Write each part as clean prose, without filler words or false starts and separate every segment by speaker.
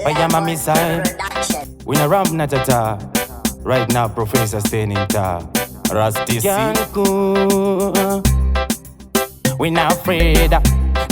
Speaker 1: Vauya mami side. We na ramp na tata. Right now, Professor staying in ta. Rusty we not afraid.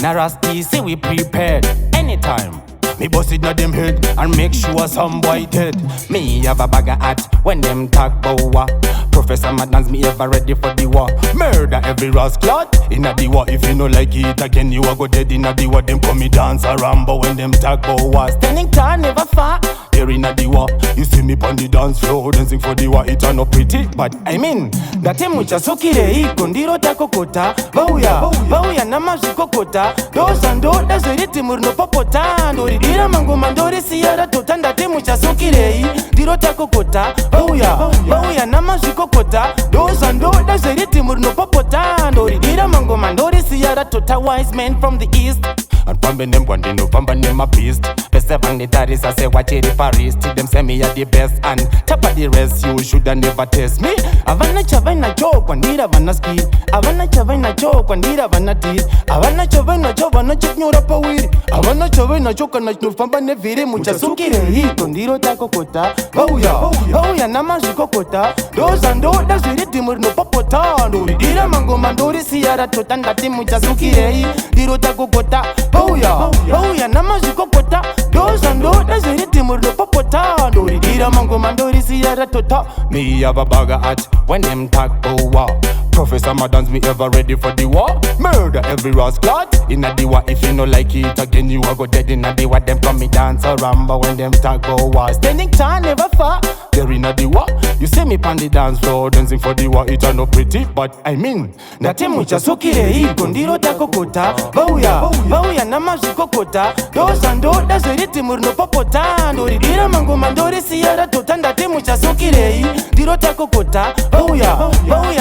Speaker 1: Na Rusty see we prepared. Anytime me bust it na them head and make sure some boy dead. Me have a bag of hat when them talk bow. Professor Madanz me ever ready for the war. Murder every rascal inna the war. If you no like it again, you a go dead inna the war. Them come me dance around, but when them talk bow, standing tall never far. Here inna the war, you see me on the dance floor dancing for the war. It a no pretty, but I mean that mucha sukire iko ndiro takokota. Vauya na mazikokota. Those and those that's the rhythm no popota. Ndira mango mandori siyara totanda mucha sukire ndiro takokota. Vauya na mazikokota. Those and those that's the rhythm no popota. Ndira mango mandori siyara tota. Wise men from the east. And pambe them one day no pamba them a beast. Best seven the taris I say watch it for wrist. Them say me are the best and top of the rest. You shoulda never test me. Avana chavana joke when did avana ski. Avana chavana joke when did avana teeth. Avana chavana joke when no check no rapa weed. Avana chavana joke when no pamba ne vire mucha sukire hito ndiro takokota. Vauya na mazikokota. Those and those that's the rhythm no popota. Ndira mango mandori siyara totanda mucha sukire ndiro takokota. Vauya na mazikokota. Those and those that's the rhythm no popota. Ndira mango mandori siyara tota. Me have a bag of hat when them talk bow. Professor Madanz me ever ready for the war. Murder every rascal inna the war. If you no like it again, you a go dead inna the war. Them come me dance around, but when them talk bow, standing tall never far. There inna the war, you see me on the dance floor dancing for the war. It a no pretty, but I mean that mucha sukire iko ndiro takokota. Vauya na mazikokota. Those and those that's the rhythm no popota. Ndira mango mandori siyara totanda mucha sukire ndiro takokota. Vauya